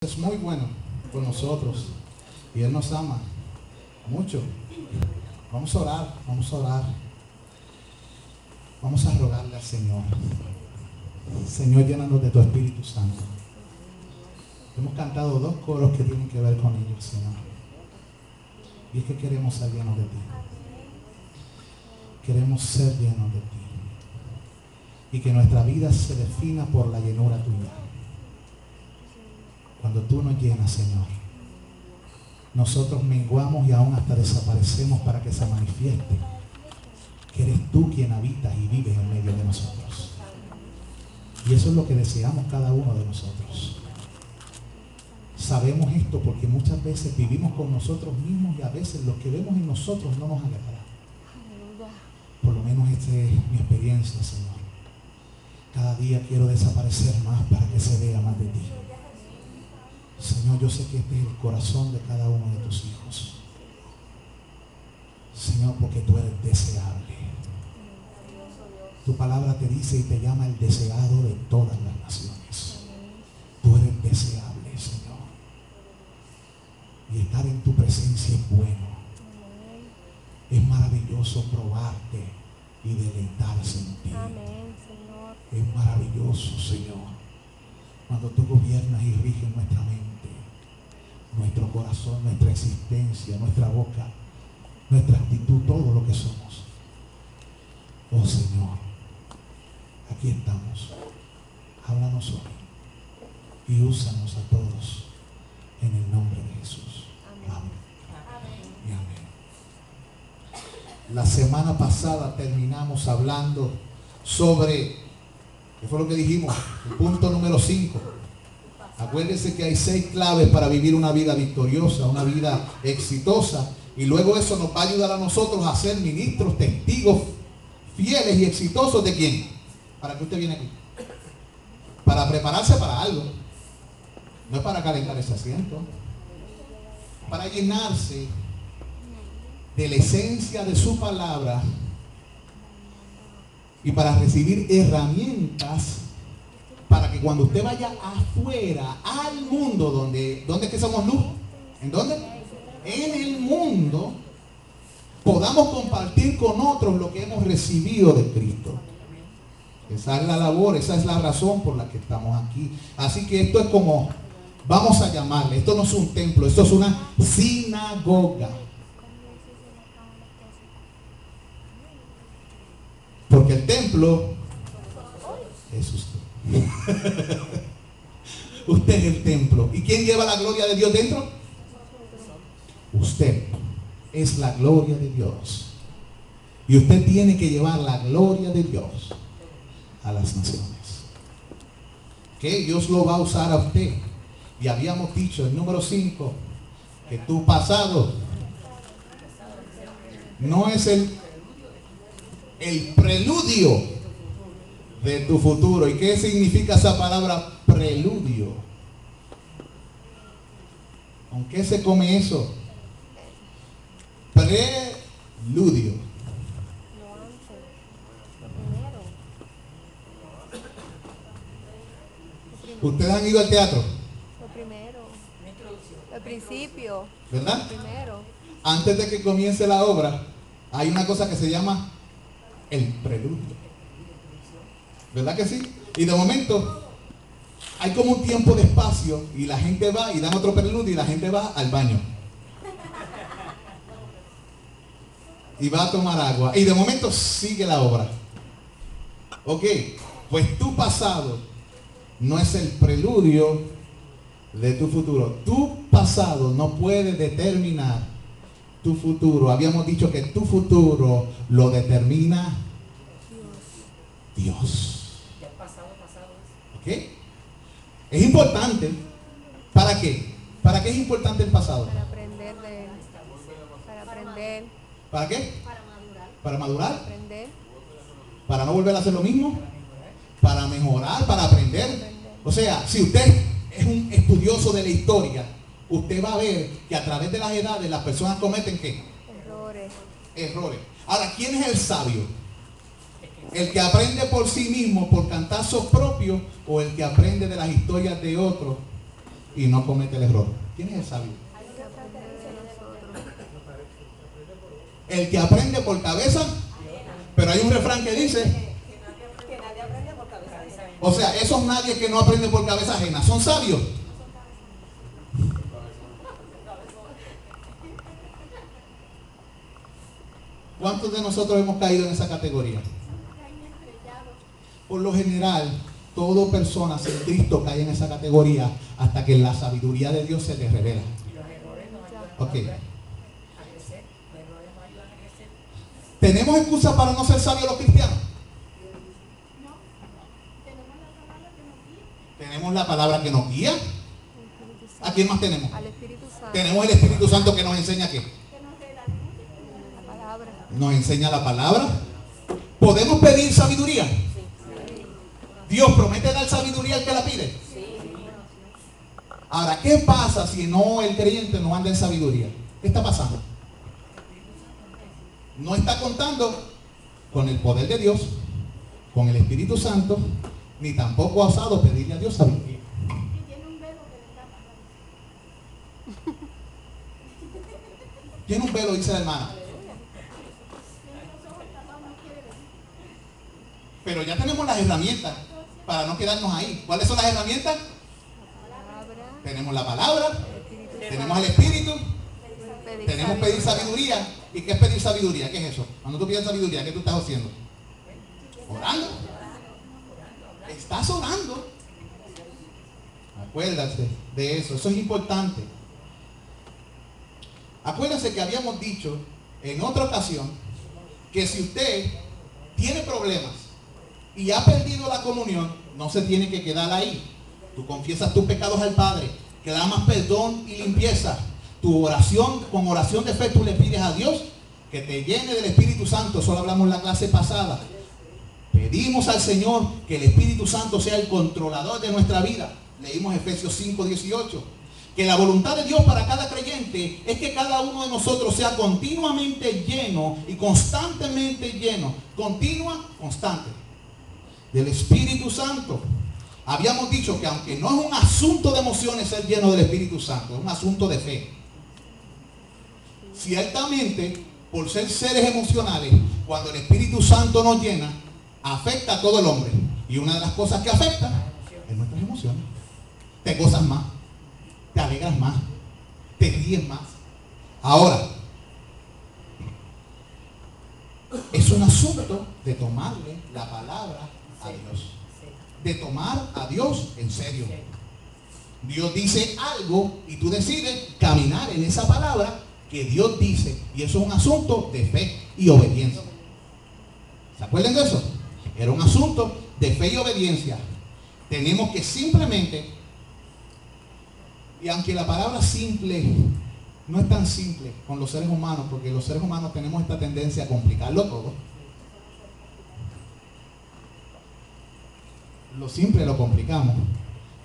Es muy bueno con nosotros y Él nos ama mucho. Vamos a orar, vamos a orar. Vamos a rogarle al Señor. Señor, llénanos de tu Espíritu Santo. Hemos cantado dos coros que tienen que ver con ellos, Señor. Y es que queremos ser llenos de ti. Queremos ser llenos de ti. Y que nuestra vida se defina por la llenura tuya. Cuando tú nos llenas, Señor, nosotros menguamos y aún hasta desaparecemos para que se manifieste que eres tú quien habitas y vives en medio de nosotros. Y eso es lo que deseamos cada uno de nosotros. Sabemos esto porque muchas veces vivimos con nosotros mismos y a veces lo que vemos en nosotros no nos agrada. Por lo menos esta es mi experiencia, Señor. Cada día quiero desaparecer más para que se vea más de ti. Señor, yo sé que este es el corazón de cada uno de tus hijos. Señor, porque tú eres deseable. Tu palabra te dice y te llama el deseado de todas las naciones. Tú eres deseable, Señor. Y estar en tu presencia es bueno. Es maravilloso probarte y deleitarse en ti. Es maravilloso, Señor, cuando tú gobiernas y riges nuestra mente, nuestro corazón, nuestra existencia, nuestra boca, nuestra actitud, todo lo que somos. Oh Señor, aquí estamos. Háblanos hoy y úsanos a todos en el nombre de Jesús. Amén. Y amén. La semana pasada terminamos hablando sobre, ¿qué fue lo que dijimos? El punto número 5. Acuérdense que hay 6 claves para vivir una vida victoriosa, una vida exitosa. Y luego eso nos va a ayudar a nosotros a ser ministros, testigos fieles y exitosos de quién. ¿Para qué usted viene aquí? Para prepararse para algo. No es para calentar ese asiento. Para llenarse de la esencia de su palabra y para recibir herramientas para que cuando usted vaya afuera al mundo, ¿dónde es que somos luz? ¿En dónde? En el mundo, podamos compartir con otros lo que hemos recibido de Cristo. Esa es la labor, esa es la razón por la que estamos aquí. Así que esto es como, vamos a llamarle, esto no es un templo, esto es una sinagoga. Porque el templo es usted. Usted es el templo. ¿Y quién lleva la gloria de Dios dentro? Usted es la gloria de Dios. Y usted tiene que llevar la gloria de Dios a las naciones. Que Dios lo va a usar a usted. Y habíamos dicho el número 5 que tu pasado no es el preludio de tu futuro. ¿Y qué significa esa palabra preludio? ¿Con qué se come eso? Preludio. ¿Ustedes han ido al teatro? Lo primero. Al principio. ¿Verdad? Lo primero. Antes de que comience la obra, hay una cosa que se llama el preludio. ¿Verdad que sí? Y de momento hay como un tiempo de espacio y la gente va y dan otro preludio y la gente va al baño. Y va a tomar agua. Y de momento sigue la obra. Ok, pues tu pasado no es el preludio de tu futuro. Tu pasado no puede determinar tu futuro. Habíamos dicho que tu futuro lo determina Dios. ¿Ok? Es importante. ¿Para qué? ¿Para qué es importante el pasado? Para aprender de él. Para aprender. ¿Para qué? Para madurar. ¿Para madurar? Aprender. ¿Para no volver a hacer lo mismo? ¿Para mejorar? ¿Para aprender? O sea, si usted es un estudioso de la historia, usted va a ver que a través de las edades las personas cometen ¿qué? Errores. Ahora, ¿quién es el sabio? ¿El que aprende por sí mismo, por cantazos propios, o el que aprende de las historias de otros y no comete el error. ¿Quién es el sabio? El que aprende por cabeza, pero hay un refrán que dice, o sea, esos nadie que no aprende por cabeza ajena, ¿son sabios? ¿Cuántos de nosotros hemos caído en esa categoría? Por lo general, toda persona sin Cristo cae en esa categoría hasta que la sabiduría de Dios se les revela. Ok. ¿Tenemos excusa para no ser sabios los cristianos? Tenemos la palabra que nos guía. ¿A quién más tenemos? Al Espíritu Santo. Tenemos el Espíritu Santo que nos enseña ¿qué? La palabra. Nos enseña la palabra. ¿Podemos pedir sabiduría? Dios promete dar sabiduría al que la pide. Ahora, ¿qué pasa si no el creyente no anda en sabiduría? ¿Qué está pasando? No está contando con el poder de Dios, con el Espíritu Santo, ni tampoco ha osado pedirle a Dios sabiduría. Tiene un velo, dice la hermana. Pero ya tenemos las herramientas para no quedarnos ahí. ¿Cuáles son las herramientas? Tenemos la palabra, tenemos el Espíritu, tenemos pedir sabiduría. ¿Y qué es pedir sabiduría? ¿Qué es eso? Cuando tú pides sabiduría, ¿qué tú estás haciendo? Orando. Estás orando. Acuérdate de eso, eso es importante. Acuérdense que habíamos dicho en otra ocasión que si usted tiene problemas y ha perdido la comunión, no se tiene que quedar ahí. Tú confiesas tus pecados al Padre, clamas perdón y limpieza. Tu oración, con oración de fe, tú le pides a Dios que te llene del Espíritu Santo. Eso lo hablamos en la clase pasada. Pedimos al Señor que el Espíritu Santo sea el controlador de nuestra vida. Leímos Efesios 5:18. Que la voluntad de Dios para cada creyente es que cada uno de nosotros sea continuamente lleno y constantemente lleno. Continua, constante. Del Espíritu Santo. Habíamos dicho que aunque no es un asunto de emociones ser lleno del Espíritu Santo, es un asunto de fe. Ciertamente, por ser seres emocionales, cuando el Espíritu Santo nos llena, afecta a todo el hombre. Y una de las cosas que afecta es nuestras emociones. Te gozas más, te alegras más, te ríes más. Ahora, es un asunto de tomarle la palabra a Dios. De tomar a Dios en serio. Dios dice algo y tú decides caminar en esa palabra que Dios dice. Y eso es un asunto de fe y obediencia. ¿Se acuerdan de eso? Era un asunto de fe y obediencia. Tenemos que simplemente, y aunque la palabra simple no es tan simple con los seres humanos, porque los seres humanos tenemos esta tendencia a complicarlo todo. Lo simple lo complicamos.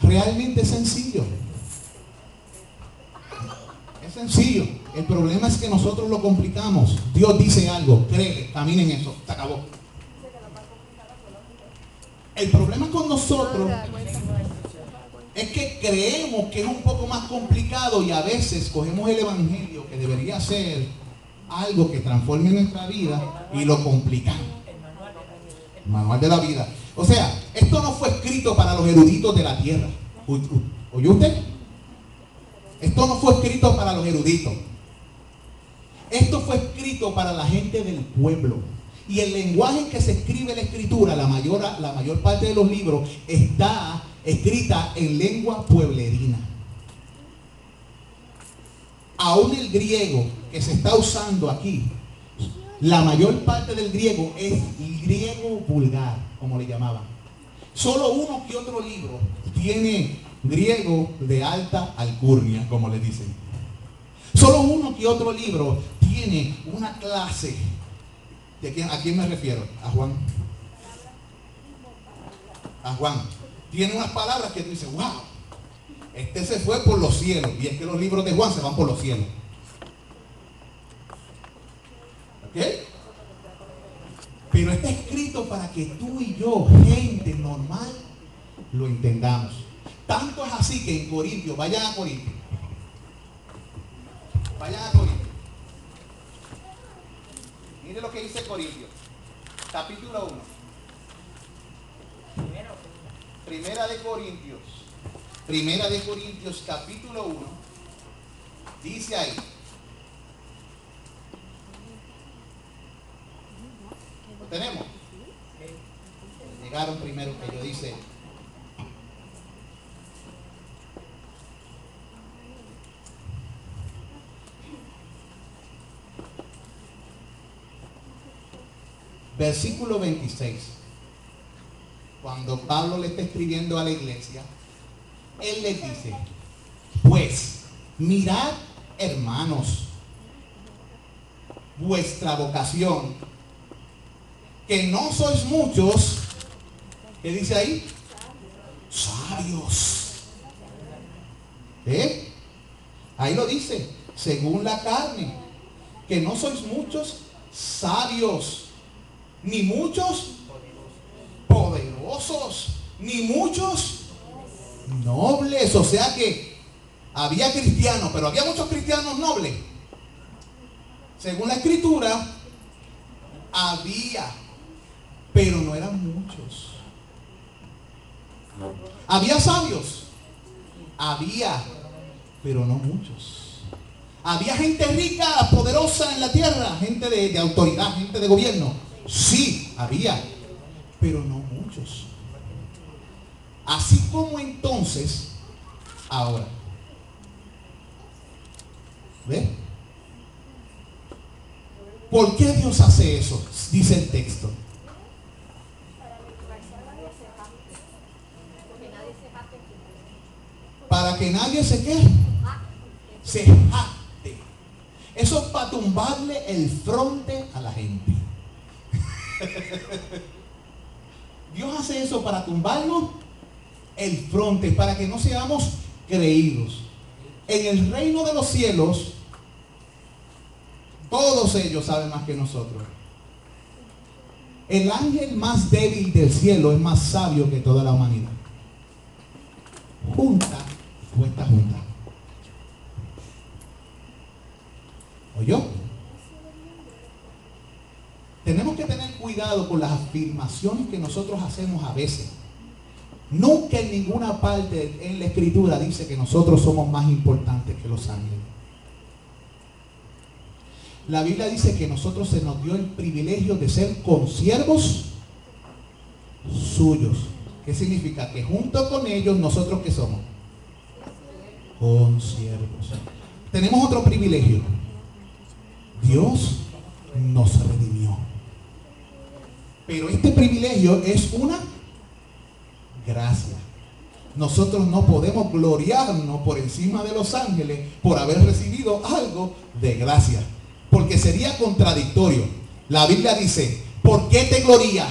Realmente es sencillo. Es sencillo. El problema es que nosotros lo complicamos. Dios dice algo, créele, camina en eso, se acabó. El problema con nosotros es que creemos que es un poco más complicado y a veces cogemos el evangelio que debería ser algo que transforme nuestra vida y lo complicamos. El manual de la vida. O sea, esto no fue escrito para los eruditos de la tierra. ¿Oyó usted? Esto no fue escrito para los eruditos. Esto fue escrito para la gente del pueblo. Y el lenguaje en que se escribe la escritura, la mayor parte de los libros, está escrita en lengua pueblerina. Aún el griego que se está usando aquí, la mayor parte del griego es griego vulgar, como le llamaban. Solo uno que otro libro tiene griego de alta alcurnia, como le dicen. Solo uno que otro libro tiene una clase. ¿A quién me refiero? A Juan. A Juan. Tiene unas palabras que tú dices, wow, este se fue por los cielos. Y es que los libros de Juan se van por los cielos. ¿Ok? Pero está escrito para que tú y yo, gente normal, lo entendamos. Tanto es así que en Corintios, vayan a Corintios. Vayan a Corintios. Mire lo que dice Corintios, capítulo 1. Primera de Corintios, capítulo 1. Dice ahí. ¿Lo tenemos? Llegaron primero que yo, dice. Versículo 26. Cuando Pablo le está escribiendo a la iglesia, él les dice: pues mirad, hermanos, vuestra vocación, que no sois muchos. ¿Qué dice ahí? Sabios. Ahí lo dice, según la carne, que no sois muchos sabios, ni muchos poderosos, ni muchos nobles. O sea que había cristianos, pero había muchos cristianos nobles. Según la escritura, había, pero no eran muchos. Había sabios, había, pero no muchos. Había gente rica, poderosa en la tierra, gente de autoridad, gente de gobierno. Sí, había, pero no muchos. Así como entonces, ahora. ¿Ve? ¿Por qué Dios hace eso? Dice el texto. Para que nadie se quede. Se jacte. Eso es para tumbarle el fronte a la gente. Dios hace eso para tumbarnos el fronte, para que no seamos creídos. En el reino de los cielos, todos ellos saben más que nosotros. El ángel más débil del cielo es más sabio que toda la humanidad. Junta o esta junta. ¿Oyó? Tenemos que tener cuidado con las afirmaciones que nosotros hacemos a veces. Nunca en ninguna parte en la escritura dice que nosotros somos más importantes que los ángeles. La Biblia dice que nosotros se nos dio el privilegio de ser consiervos suyos. ¿Qué significa? Que junto con ellos nosotros ¿qué somos? Consiervos. Tenemos otro privilegio. Dios nos redimió. Pero este privilegio es una gracia. Nosotros no podemos gloriarnos por encima de los ángeles por haber recibido algo de gracia, porque sería contradictorio. La Biblia dice: ¿por qué te glorías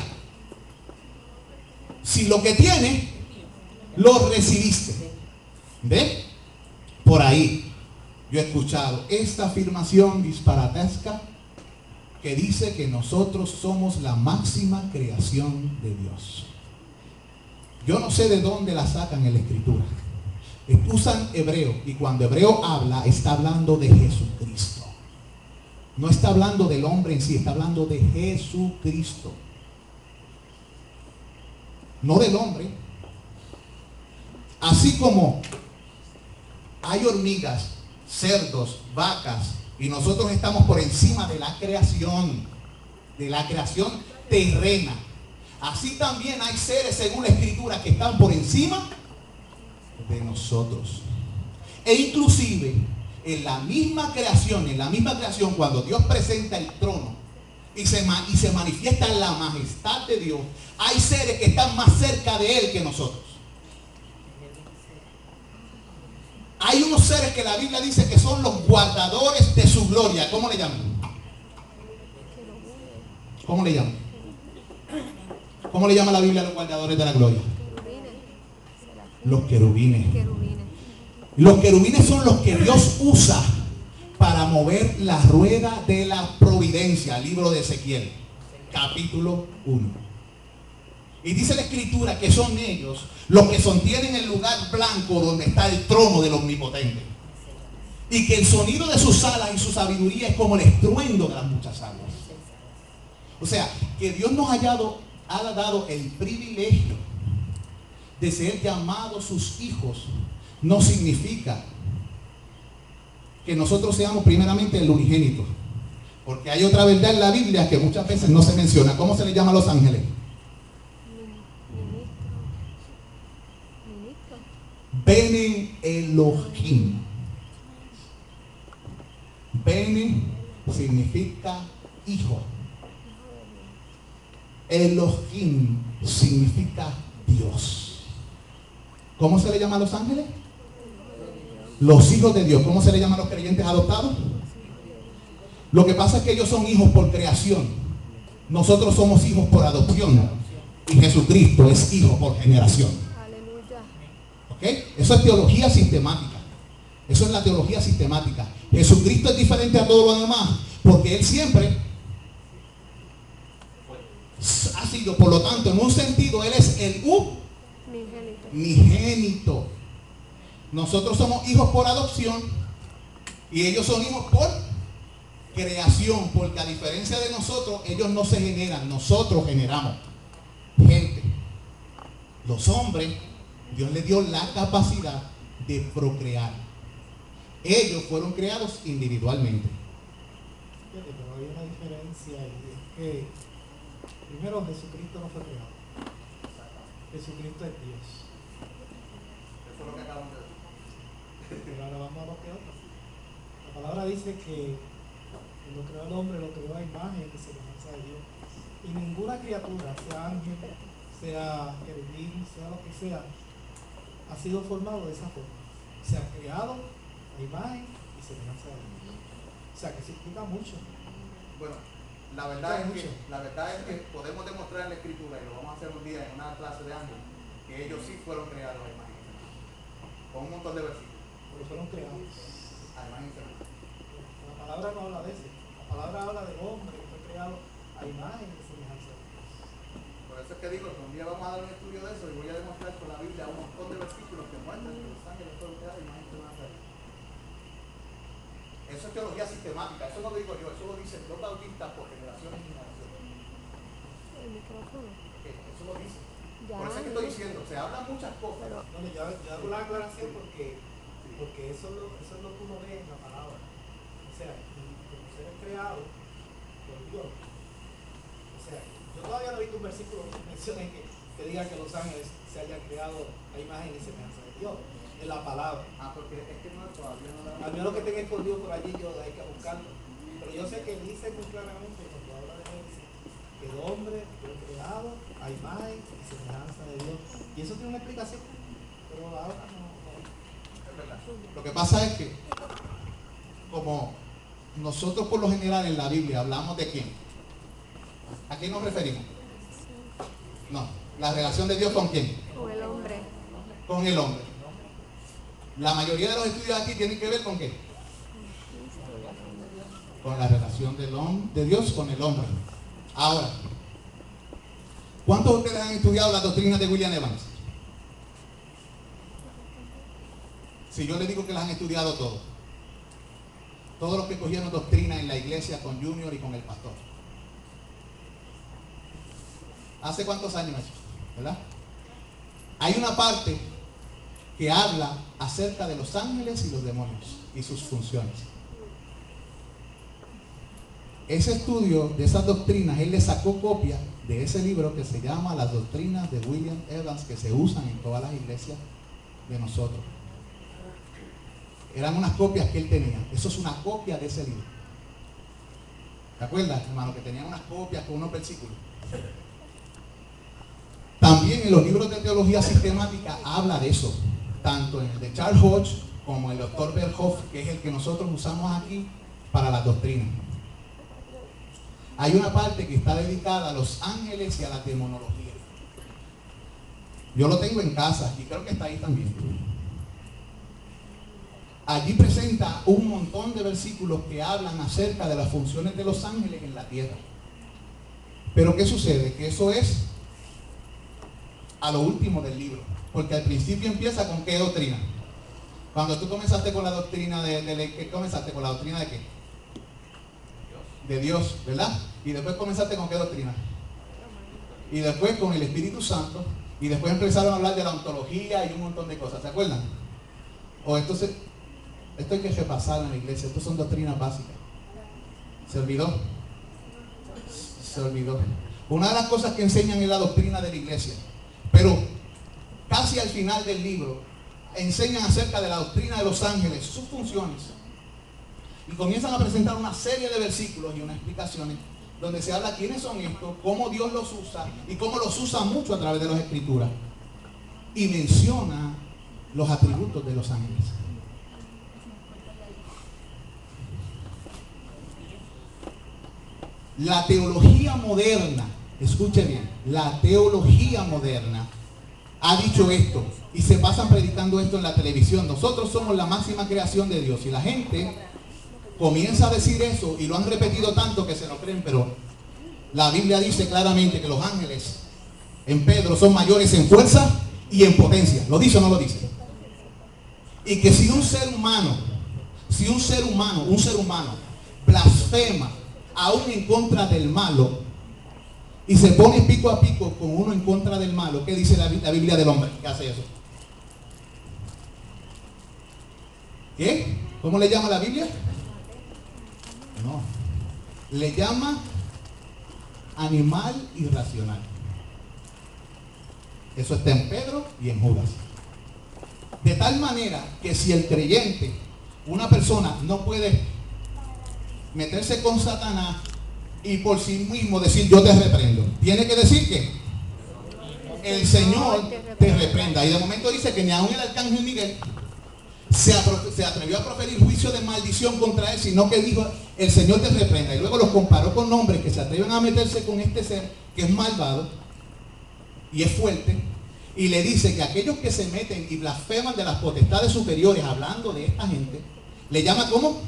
si lo que tienes lo recibiste? ¿Ve? Por ahí yo he escuchado esta afirmación disparatesca que dice que nosotros somos la máxima creación de Dios. Yo no sé de dónde la sacan en la escritura. Usan hebreo, y cuando hebreo habla, está hablando de Jesucristo. No está hablando del hombre en sí, está hablando de Jesucristo. No del hombre. Así como hay hormigas, cerdos, vacas, y nosotros estamos por encima de la creación terrena. Así también hay seres, según la escritura, que están por encima de nosotros. E inclusive en la misma creación, cuando Dios presenta el trono y se manifiesta la majestad de Dios, hay seres que están más cerca de Él que nosotros. Hay unos seres que la Biblia dice que son los guardadores de su gloria. ¿Cómo le llaman? ¿Cómo le llaman? ¿Cómo le llama la Biblia a los guardadores de la gloria? Los querubines. Los querubines son los que Dios usa para mover la rueda de la providencia. Libro de Ezequiel, capítulo 1. Y dice la Escritura que son ellos los que sostienen el lugar blanco donde está el trono del Omnipotente. Y que el sonido de sus alas y su sabiduría es como el estruendo de las muchas aguas. O sea, que Dios nos haya dado el privilegio de ser llamados sus hijos, no significa que nosotros seamos primeramente el unigénito. Porque hay otra verdad en la Biblia que muchas veces no se menciona. ¿Cómo se le llama a los ángeles? Bene Elohim. Bene significa hijo. Elohim significa Dios. ¿Cómo se le llama a los ángeles? Los hijos de Dios. ¿Cómo se le llama a los creyentes adoptados? Lo que pasa es que ellos son hijos por creación. Nosotros somos hijos por adopción. Y Jesucristo es hijo por generación. ¿Ok? Eso es teología sistemática. Eso es la teología sistemática. Jesucristo es diferente a todo lo demás porque Él siempre ha sido, por lo tanto, en un sentido, Él es el unigénito. Nosotros somos hijos por adopción y ellos son hijos por creación, porque a diferencia de nosotros, ellos no se generan, nosotros generamos gente. Los hombres, Dios les dio la capacidad de procrear. Ellos fueron creados individualmente. Fíjate, pero hay una diferencia y es que primero Jesucristo no fue creado. Jesucristo es Dios. Eso es lo que acabamos de decir. Pero ahora vamos a lo que otro. La palabra dice que lo creó el hombre, lo creó a imagen y semejanza de Dios. Y ninguna criatura, sea ángel, sea querubín, sea lo que sea, ha sido formado de esa forma. Se ha creado a imagen y semejanza de Dios. O sea que significa mucho. Bueno, la verdad es que podemos demostrar en la Escritura, y lo vamos a hacer un día en una clase de ángeles, que ellos sí fueron creados a imagen y semejanza. Con un montón de versículos. Pero fueron creados. A imagen y semejanza. La palabra no habla de eso. La palabra habla del hombre que fue creado a imagen y semejanza de Dios. Por eso es que digo que un día vamos a dar un estudio de eso y voy a demostrar con la Biblia un montón de versículos que muestran que los ángeles fueron creados a imagen y semejanza de Dios. Eso es teología sistemática, eso no lo digo yo, eso lo dicen los bautistas por generaciones y generaciones. El micrófono. Eso lo dicen. Ya, Por eso es que estoy diciendo, se hablan muchas cosas. Bueno, yo hago la aclaración porque eso es lo que uno ve en la palabra. O sea, como seres creados por Dios. O sea, yo todavía no he visto un versículo que mencione que diga que los ángeles se hayan creado a imagen y semejanza de Dios. En la palabra. Porque es que no, todavía no la... Al menos que tenga escondido por allí, hay que buscarlo. Pero yo sé que dice muy claramente cuando habla de Génesis que el hombre fue creado a imagen y semejanza de Dios. Y eso tiene una explicación, pero ahora no. Es verdad. Lo que pasa es que, como nosotros por lo general en la Biblia hablamos de quién, ¿a quién nos referimos? No, la relación de Dios con quién, Con el hombre. con el hombre. La mayoría de los estudios aquí tienen que ver con qué, con la relación de Dios con el hombre. Ahora, ¿cuántos de ustedes han estudiado las doctrinas de William Evans? Si yo les digo que las han estudiado todos los que cogieron doctrina en la iglesia con Junior y con el pastor. ¿Hace cuántos años eso? ¿Verdad? Hay una parte que habla acerca de los ángeles y los demonios y sus funciones. Ese estudio de esas doctrinas, él le sacó copia de ese libro que se llama Las Doctrinas de William Evans, que se usan en todas las iglesias de nosotros. Eran unas copias que él tenía. Eso es una copia de ese libro. ¿Te acuerdas, hermano? Que tenían unas copias con unos versículos. También en los libros de teología sistemática habla de eso. Tanto en el de Charles Hodge como el doctor Berhoff, que es el que nosotros usamos aquí para las doctrinas. Hay una parte que está dedicada a los ángeles y a la demonología. Yo lo tengo en casa y creo que está ahí también. Allí presenta un montón de versículos que hablan acerca de las funciones de los ángeles en la tierra. Pero ¿qué sucede? Que eso es a lo último del libro. Porque al principio empieza con ¿qué doctrina? Cuando tú comenzaste con la doctrina ¿qué comenzaste? ¿Con la doctrina de qué? De Dios, ¿verdad? Y después comenzaste con ¿qué doctrina? Y después con el Espíritu Santo. Y después empezaron a hablar de la ontología y un montón de cosas. ¿Se acuerdan? O esto hay que repasar en la iglesia. Estas son doctrinas básicas. ¿Se olvidó? Se olvidó. Una de las cosas que enseñan es la doctrina de la iglesia. Pero casi al final del libro enseñan acerca de la doctrina de los ángeles, sus funciones. Y comienzan a presentar una serie de versículos y unas explicaciones donde se habla quiénes son estos, cómo Dios los usa y cómo los usa mucho a través de las escrituras. Y menciona los atributos de los ángeles. La teología moderna, escuche bien, la teología moderna ha dicho esto y se pasan predicando esto en la televisión. Nosotros somos la máxima creación de Dios y la gente comienza a decir eso y lo han repetido tanto que se lo creen, pero la Biblia dice claramente que los ángeles en Pedro son mayores en fuerza y en potencia. ¿Lo dice o no lo dice? Y que si un ser humano blasfema aún en contra del malo y se pone pico a pico con uno en contra del malo, ¿qué dice la Biblia del hombre que hace eso? ¿Qué? ¿Cómo le llama la Biblia? No, le llama animal irracional. Eso está en Pedro y en Judas. De tal manera que si el creyente, una persona, no puede meterse con Satanás y por sí mismo decir yo te reprendo, tiene que decir que el Señor te reprenda. Y de momento dice que ni aún el arcángel Miguel se atrevió a proferir juicio de maldición contra él, sino que dijo el Señor te reprenda. Y luego los comparó con hombres que se atreven a meterse con este ser que es malvado y es fuerte, y le dice que aquellos que se meten y blasfeman de las potestades superiores, hablando de esta gente, le llama ¿cómo?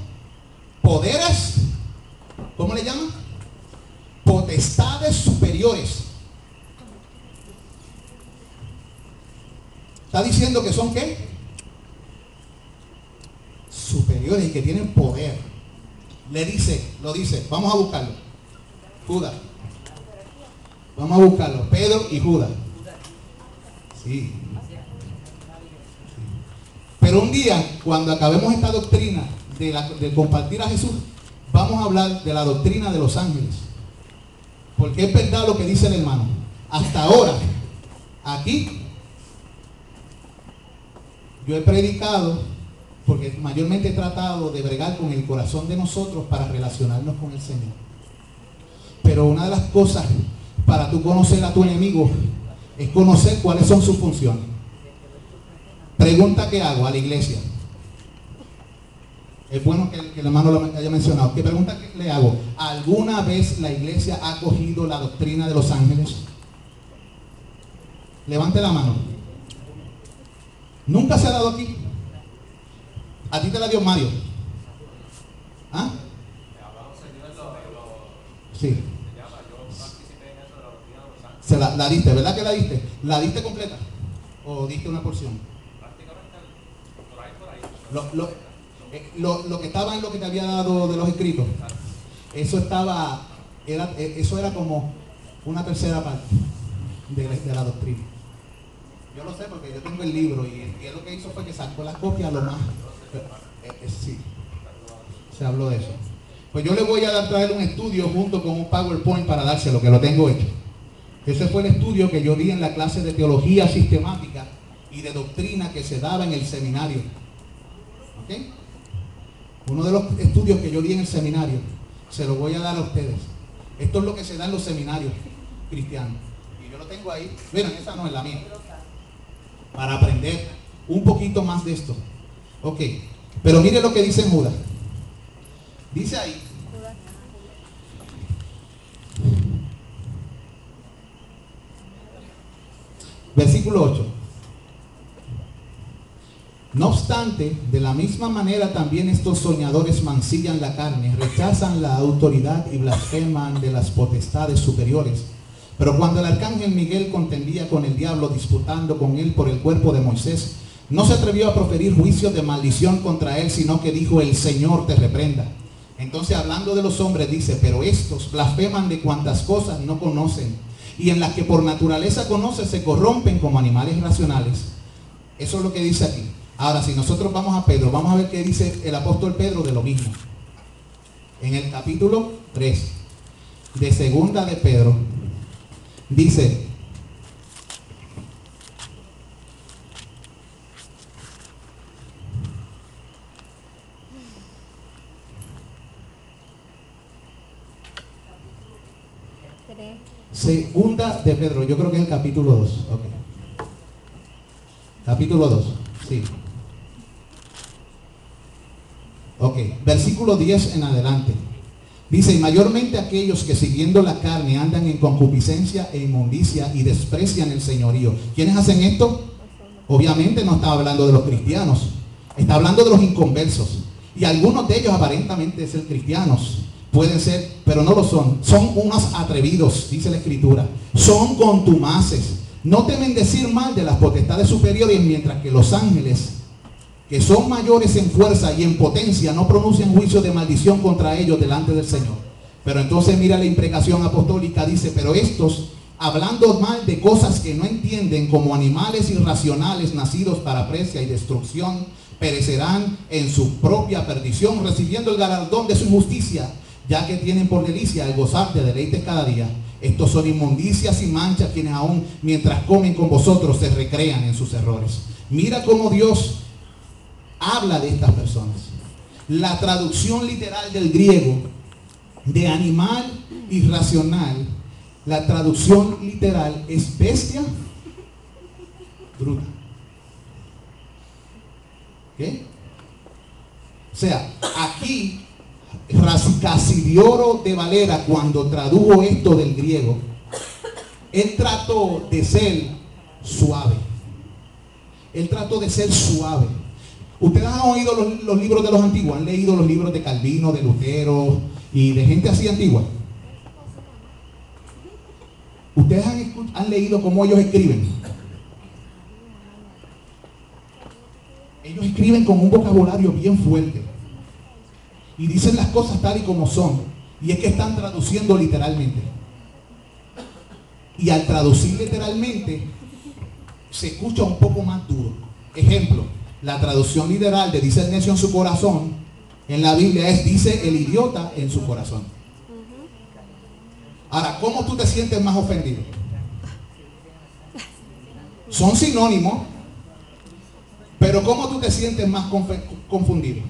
Poderes, ¿cómo le llaman? Potestades superiores. Está diciendo que son ¿qué? Superiores y que tienen poder. Lo dice, vamos a buscarlo. Judas. Vamos a buscarlo. Pedro y Judas. Sí. Pero un día, cuando acabemos esta doctrina de compartir a Jesús, vamos a hablar de la doctrina de los ángeles. Porque es verdad lo que dice el hermano. Hasta ahora, aquí, yo he predicado, porque mayormente he tratado de bregar con el corazón de nosotros para relacionarnos con el Señor. Pero una de las cosas para tú conocer a tu enemigo es conocer cuáles son sus funciones. Pregunta que hago a la iglesia. Es bueno que el hermano lo haya mencionado. ¿Qué pregunta que le hago? ¿Alguna vez la iglesia ha cogido la doctrina de los ángeles? Levante la mano. ¿Nunca se ha dado aquí? ¿A ti te la dio Mario? ¿Ah? Sí. Se la diste, ¿verdad que la diste? ¿La diste completa? ¿O diste una porción? Lo que estaba en lo que te había dado de los escritos, eso era como una tercera parte de la doctrina. Yo lo sé porque yo tengo el libro y él lo que hizo fue que sacó las copias lo más. Sí, se habló de eso. Pues yo le voy a traer un estudio junto con un PowerPoint para dárselo, que lo tengo hecho. Ese fue el estudio que yo di en la clase de teología sistemática y de doctrina que se daba en el seminario. ¿Ok? Uno de los estudios que yo di en el seminario, se lo voy a dar a ustedes. Esto es lo que se da en los seminarios cristianos. Y yo lo tengo ahí. Miren, esa no es la mía. Para aprender un poquito más de esto. Ok. Pero mire lo que dice en Judas. Dice ahí. Versículo 8. No obstante, de la misma manera también estos soñadores mancillan la carne, rechazan la autoridad y blasfeman de las potestades superiores. Pero cuando el arcángel Miguel contendía con el diablo, disputando con él por el cuerpo de Moisés, no se atrevió a proferir juicio de maldición contra él, sino que dijo: el Señor te reprenda. Entonces, hablando de los hombres, dice: pero estos blasfeman de cuantas cosas no conocen, y en las que por naturaleza conocen se corrompen como animales irracionales. Eso es lo que dice aquí. Ahora, si nosotros vamos a Pedro, vamos a ver qué dice el apóstol Pedro de lo mismo. En el capítulo 3 de segunda de Pedro, dice: segunda de Pedro, yo creo que es el capítulo 2. Okay. Capítulo 2, sí. Ok, versículo 10 en adelante. Dice: y mayormente aquellos que siguiendo la carne andan en concupiscencia e inmundicia y desprecian el señorío. ¿Quiénes hacen esto? Obviamente no está hablando de los cristianos, está hablando de los inconversos. Y algunos de ellos aparentemente ser cristianos. Pueden ser, pero no lo son. Son unos atrevidos, dice la Escritura. Son contumaces. No temen decir mal de las potestades superiores, mientras que los ángeles, que son mayores en fuerza y en potencia, no pronuncian juicio de maldición contra ellos delante del Señor. Pero entonces mira la imprecación apostólica, dice: pero estos, hablando mal de cosas que no entienden, como animales irracionales nacidos para prestia y destrucción, perecerán en su propia perdición, recibiendo el galardón de su injusticia, ya que tienen por delicia el gozar de deleites cada día. Estos son inmundicias y manchas, quienes aún mientras comen con vosotros se recrean en sus errores. Mira cómo Dios habla de estas personas. La traducción literal del griego de animal irracional, la traducción literal es bestia bruta. ¿Qué? O sea, aquí Casidioro de Valera, cuando tradujo esto del griego, él trató de ser suave. Él trató de ser suave. Ustedes han oído los libros de los antiguos, han leído los libros de Calvino, de Lutero y de gente así antigua. Ustedes han leído cómo ellos escriben. Ellos escriben con un vocabulario bien fuerte y dicen las cosas tal y como son, y es que están traduciendo literalmente. Y al traducir literalmente se escucha un poco más duro. Ejemplo, la traducción literal de dice el necio en su corazón, en la Biblia es dice el idiota en su corazón. Ahora, ¿cómo tú te sientes más ofendido? Son sinónimos, pero ¿cómo tú te sientes más confundido?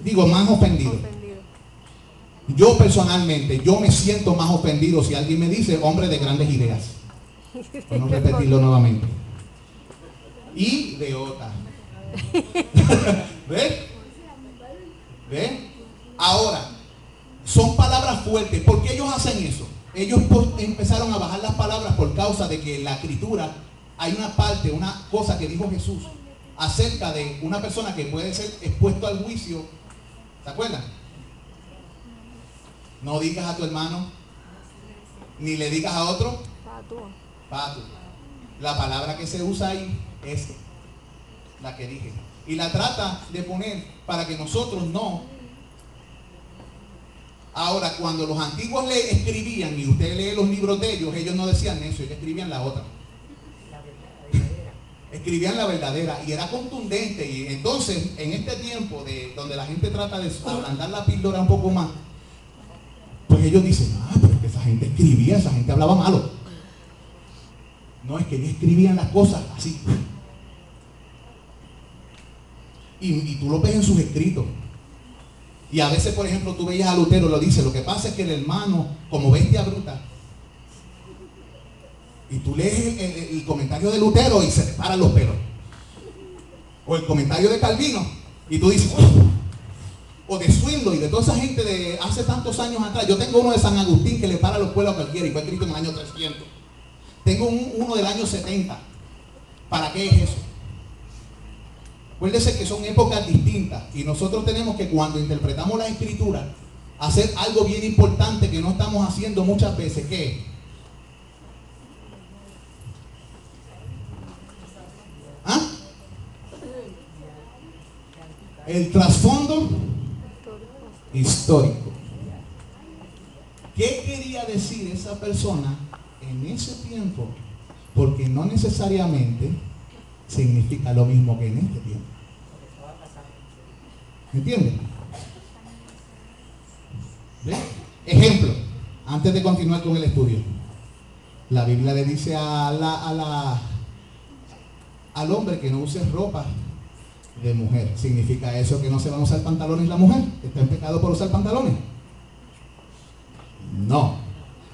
Digo, más ofendido. Yo personalmente, yo me siento más ofendido si alguien me dice hombre de grandes ideas. Por no repetirlo nuevamente. Idiota. ¿Ves? ¿Ves? Ahora, son palabras fuertes. ¿Por qué ellos hacen eso? Ellos empezaron a bajar las palabras por causa de que en la Escritura hay una parte, una cosa que dijo Jesús acerca de una persona que puede ser expuesto al juicio. ¿Se acuerdan? No digas a tu hermano, ni le digas a otro, pato. La palabra que se usa ahí es la que dije. Y la trata de poner para que nosotros no. Ahora, cuando los antiguos le escribían, y usted lee los libros de ellos no decían eso, ellos escribían la otra. Escribían la verdadera y era contundente. Y entonces, en este tiempo de donde la gente trata de ablandar la píldora un poco más, pues ellos dicen: pero es que esa gente escribía, esa gente hablaba malo. No, es que ellos escribían las cosas así. Y tú lo ves en sus escritos. Y a veces, por ejemplo, tú veías a Lutero, lo dice: lo que pasa es que el hermano, como bestia bruta, y tú lees el comentario de Lutero y se te paran los pelos. O el comentario de Calvino y tú dices: o de Swindoll y de toda esa gente de hace tantos años atrás. Yo tengo uno de San Agustín que le para los pelos a cualquiera y fue escrito en el año 300. Tengo uno del año 70. ¿Para qué es eso? Acuérdense que son épocas distintas y nosotros tenemos que, cuando interpretamos la Escritura, hacer algo bien importante que no estamos haciendo muchas veces, que El trasfondo histórico. ¿Qué quería decir esa persona en ese tiempo? Porque no necesariamente significa lo mismo que en este tiempo. ¿Me entienden? ¿Ve? Ejemplo, antes de continuar con el estudio. La Biblia le dice al hombre que no use ropa de mujer. ¿Significa eso que no se van a usar pantalones la mujer? ¿Está en pecado por usar pantalones? No.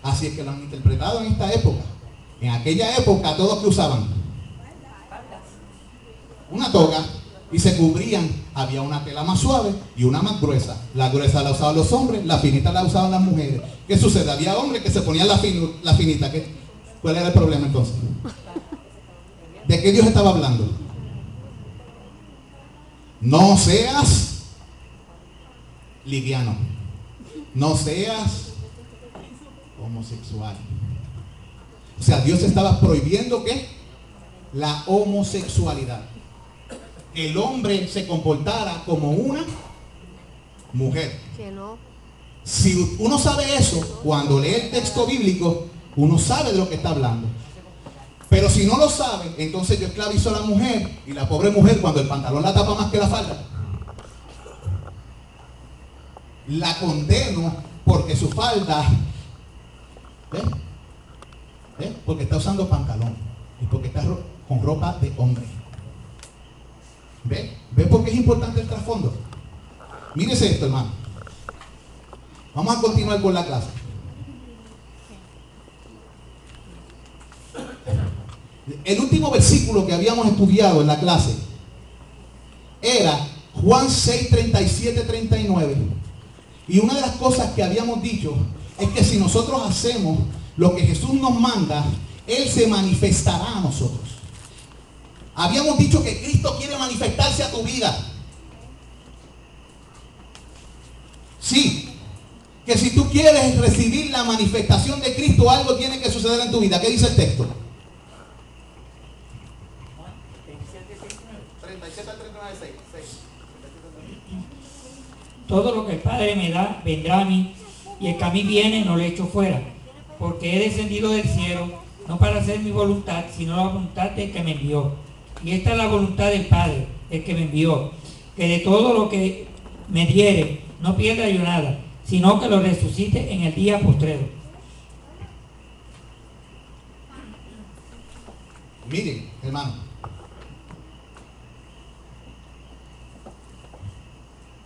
Así es que lo han interpretado en esta época. En aquella época todos que usaban una toga y se cubrían. Había una tela más suave y una más gruesa. La gruesa la usaban los hombres, la finita la usaban las mujeres. ¿Qué sucede? Había hombres que se ponían la finita. ¿Cuál era el problema entonces? ¿De qué Dios estaba hablando? No seas liviano. No seas homosexual. O sea, Dios estaba prohibiendo ¿qué? La homosexualidad. Que el hombre se comportara como una mujer. Que no. Si uno sabe eso, cuando lee el texto bíblico, uno sabe de lo que está hablando. Pero si no lo sabe, entonces yo esclavizo a la mujer, y la pobre mujer, cuando el pantalón la tapa más que la falda, la condeno porque su falda, ¿ves? Porque está usando pantalón y porque está con ropa de hombre. ¿Ve por qué es importante el trasfondo? Mírese esto, hermano. Vamos a continuar con la clase. El último versículo que habíamos estudiado en la clase era Juan 6, 37, 39. Y una de las cosas que habíamos dicho es que si nosotros hacemos lo que Jesús nos manda, Él se manifestará a nosotros. Habíamos dicho que Cristo quiere manifestarse a tu vida. Sí, que si tú quieres recibir la manifestación de Cristo, algo tiene que suceder en tu vida. ¿Qué dice el texto? 37 al 39, 6. Todo lo que el Padre me da, vendrá a mí, y el que a mí viene no le echo fuera, porque he descendido del cielo, no para hacer mi voluntad, sino la voluntad del que me envió. Y esta es la voluntad del Padre, el que me envió, que de todo lo que me diere, no pierda yo nada, sino que lo resucite en el día postrero. Miren, hermano,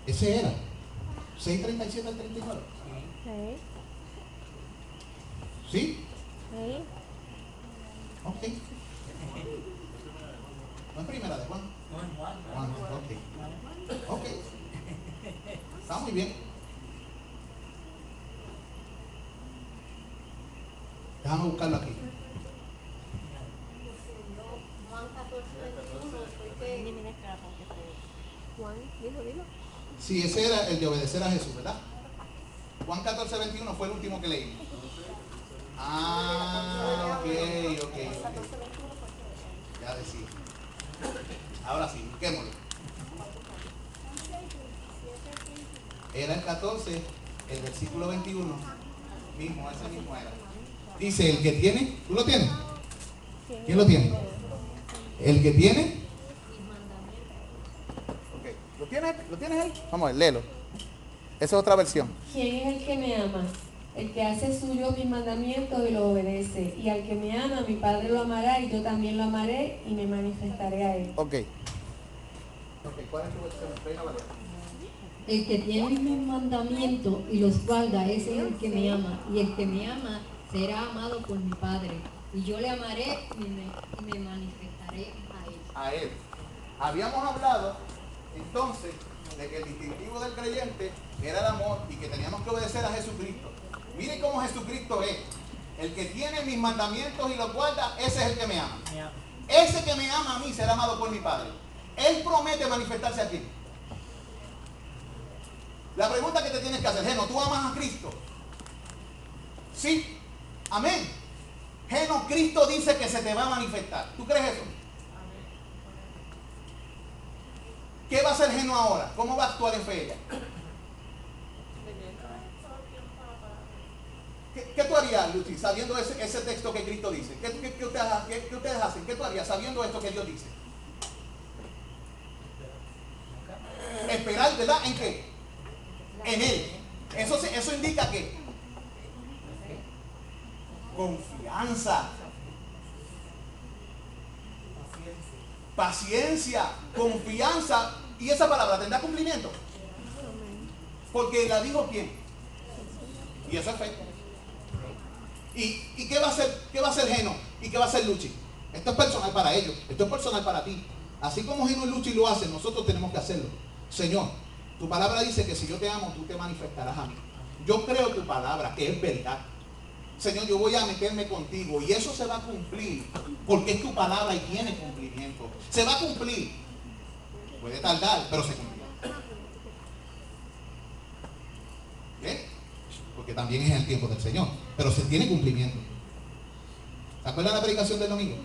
ese era 6:37 al 39. Sí. ¿Sí? Sí. Ok. ¿No es primera de Juan? Juan, ok. Ok. Está muy bien. Déjame buscarlo aquí. Juan, dilo. Sí, ese era el de obedecer a Jesús, ¿verdad? Juan 14:21 fue el último que leí. Ah, ok. Ya decía. Ahora sí, busquémoslo. Era el 14, el versículo 21. Ese mismo era. Dice, el que tiene, ¿tú lo tienes? ¿Quién lo tiene? El que tiene. Okay. ¿Lo tienes ahí? Vamos a ver, léelo. Esa es otra versión. ¿Quién es el que me ama? El que hace suyo mis mandamientos y lo obedece. Y al que me ama, mi Padre lo amará y yo también lo amaré y me manifestaré a él. Ok, ¿cuál es tu versión? Reina Valera. El que tiene mis mandamientos y los guarda, ese es el que me ama. Y el que me ama será amado por mi Padre. Y yo le amaré y me manifestaré a él. A él. Habíamos hablado entonces de que el distintivo del creyente era el amor y que teníamos que obedecer a Jesucristo. Miren cómo Jesucristo es. El que tiene mis mandamientos y los guarda, ese es el que me ama. Ese que me ama a mí será amado por mi Padre. Él promete manifestarse aquí. La pregunta que te tienes que hacer, Geno, ¿tú amas a Cristo? Sí. Amén. Geno, Cristo dice que se te va a manifestar. ¿Tú crees eso? ¿Qué va a hacer Geno ahora? ¿Cómo va a actuar en fe ella? ¿Qué tú harías, Luchi, sabiendo ese texto que Cristo dice? ¿Qué ustedes hacen? ¿Qué tú harías sabiendo esto que Dios dice? Esperar, ¿verdad? ¿En qué? En Él. Eso indica que confianza, paciencia, confianza. ¿Y esa palabra tendrá cumplimiento? Porque la dijo quién. Y eso es fe. ¿Y qué va a hacer Geno? ¿Y qué va a hacer Luchi? Esto es personal para ellos. Esto es personal para ti. Así como Geno y Luchi lo hacen, nosotros tenemos que hacerlo. Señor, tu palabra dice que si yo te amo, tú te manifestarás a mí. Yo creo tu palabra, que es verdad. Señor, yo voy a meterme contigo y eso se va a cumplir, porque es tu palabra y tiene cumplimiento. Se va a cumplir. Puede tardar, pero se cumplirá. ¿Bien? Porque también es el tiempo del Señor, pero se tiene cumplimiento. ¿Se acuerdan la predicación del domingo?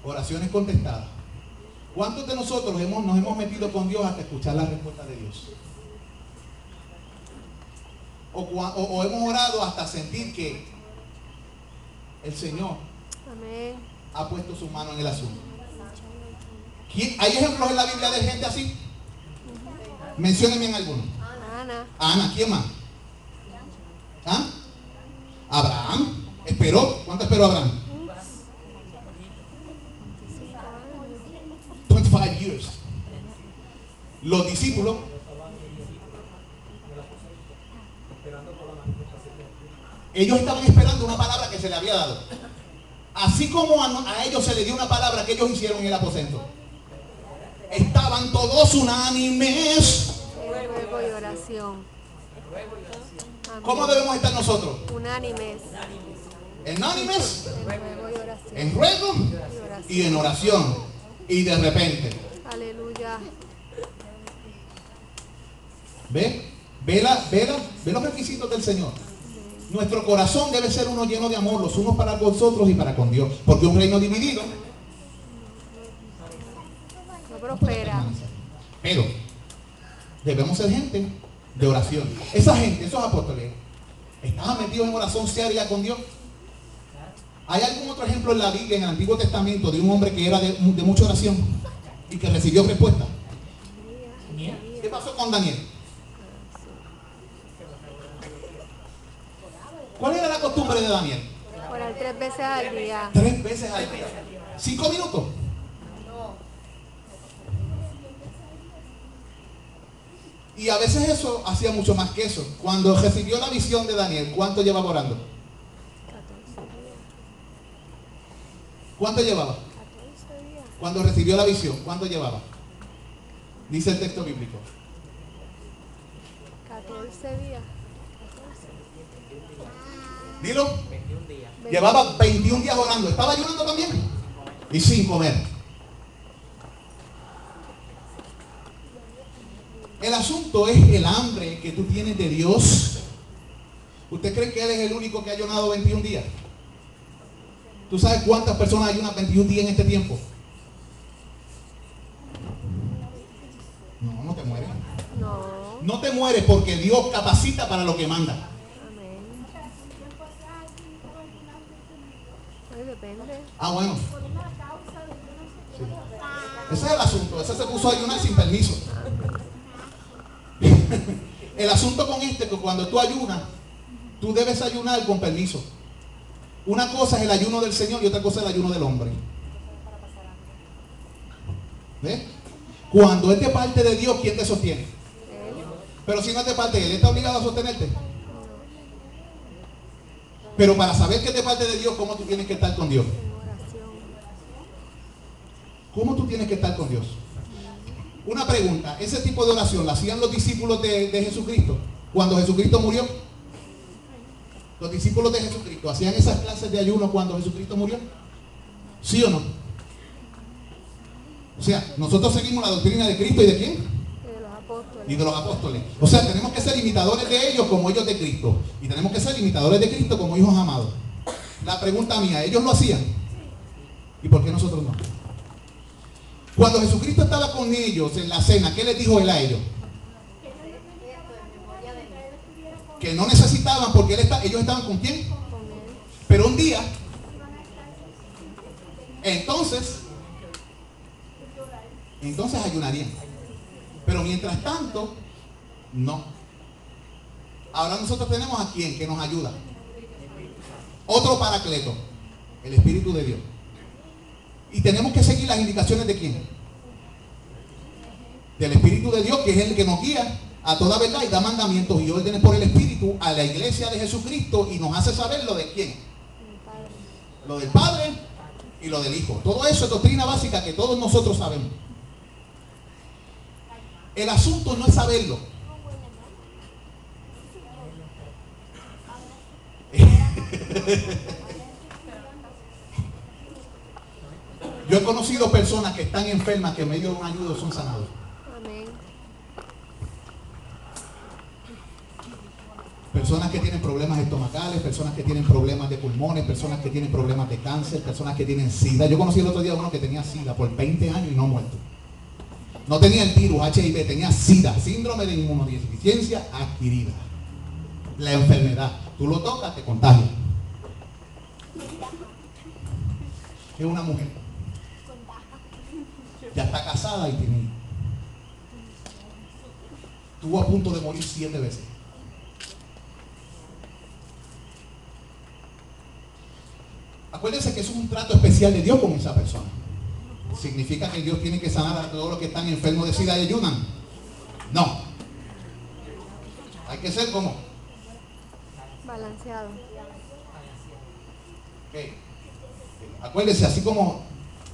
Oraciones contestadas. ¿Cuántos de nosotros nos hemos metido con Dios hasta escuchar la respuesta de Dios? O hemos orado hasta sentir que el Señor Amén. ha puesto su mano en el asunto. ¿Hay ejemplos en la Biblia de gente así? Menciónenme en alguno. Ana. Ana, ¿quién más? ¿Ah? Abraham. ¿Esperó? ¿Cuánto esperó Abraham? 25 years. Los discípulos. Ellos estaban esperando una palabra que se le había dado. Así como a ellos se les dio una palabra que ellos hicieron en el aposento. Estaban todos unánimes. En ruego y oración. Amén. ¿Cómo debemos estar nosotros? Unánimes. Unánimes. En ruego y oración. En ruego y en oración. Y de repente. Aleluya. ¿Ve los requisitos del Señor. Nuestro corazón debe ser uno lleno de amor, los unos para nosotros y para con Dios. Porque un reino dividido No prospera. Pero debemos ser gente de oración. Esa gente, esos apóstoles, estaban metidos en oración seria con Dios. ¿Hay algún otro ejemplo en la Biblia, en el Antiguo Testamento, de un hombre que era de mucha oración y que recibió respuesta? ¿Qué pasó con Daniel? ¿Cuál era la costumbre de Daniel? Orar 3 veces al día. 3 veces al día. 5 minutos. Y a veces eso hacía mucho más que eso. Cuando recibió la visión de Daniel, ¿cuánto llevaba orando? 14 días. ¿Cuánto llevaba? 14 días. Cuando recibió la visión, ¿cuánto llevaba? Dice el texto bíblico. 14 días. Dilo. Llevaba 21 días orando. ¿Estaba ayunando también? Y sin comer. El asunto es el hambre que tú tienes de Dios. ¿Usted cree que Él es el único que ha ayunado 21 días? ¿Tú sabes cuántas personas ayunan 21 días en este tiempo? No te mueres. No. No te mueres porque Dios capacita para lo que manda. Amén. Ay, depende. Ah, bueno. Sí. Ese es el asunto. Ese se puso a ayunar sin permiso. El asunto con que cuando tú ayunas, tú debes ayunar con permiso. Una cosa es el ayuno del Señor y otra cosa es el ayuno del hombre. ¿Ves? Cuando es de parte de Dios, ¿quién te sostiene? Pero si no es de parte de Él, ¿está obligado a sostenerte? Pero para saber que es de parte de Dios, ¿cómo tú tienes que estar con Dios? ¿Cómo tú tienes que estar con Dios? Una pregunta, ¿ese tipo de oración la hacían los discípulos de Jesucristo cuando Jesucristo murió? ¿Los discípulos de Jesucristo hacían esas clases de ayuno cuando Jesucristo murió? ¿Sí o no? O sea, nosotros seguimos la doctrina de Cristo y de quién? De los apóstoles. Y de los apóstoles. O sea, tenemos que ser imitadores de ellos como ellos de Cristo. Y tenemos que ser imitadores de Cristo como hijos amados. La pregunta mía, ¿ellos lo hacían? ¿Y por qué nosotros no? Cuando Jesucristo estaba con ellos en la cena, ¿qué les dijo él a ellos? Que no necesitaban porque ellos estaban ¿con quién? Pero un día, entonces ayunarían. Pero mientras tanto, no. Ahora nosotros tenemos a quién que nos ayuda. Otro paracleto, el Espíritu de Dios. Y tenemos que seguir las indicaciones de quién. Del Espíritu de Dios, que es el que nos guía a toda verdad y da mandamientos y órdenes por el Espíritu a la iglesia de Jesucristo y nos hace saber lo de quién. Lo del Padre y lo del Hijo. Todo eso es doctrina básica que todos nosotros sabemos. El asunto no es saberlo. Yo he conocido personas que están enfermas que en medio de un ayuno son sanados. Amén. Personas que tienen problemas estomacales, personas que tienen problemas de pulmones, personas que tienen problemas de cáncer, personas que tienen SIDA. Yo conocí el otro día a uno que tenía SIDA por 20 años y no ha muerto. No tenía el virus HIV, tenía SIDA, síndrome de inmunodeficiencia adquirida. La enfermedad. Tú lo tocas, te contagia. Es una mujer. Ya está casada y tiene hijos. Estuvo a punto de morir 7 veces. Acuérdense que eso es un trato especial de Dios con esa persona. ¿Significa que Dios tiene que sanar a todos los que están enfermos de SIDA y ayunan? No. Hay que ser como Balanceado. okay. Acuérdense, así como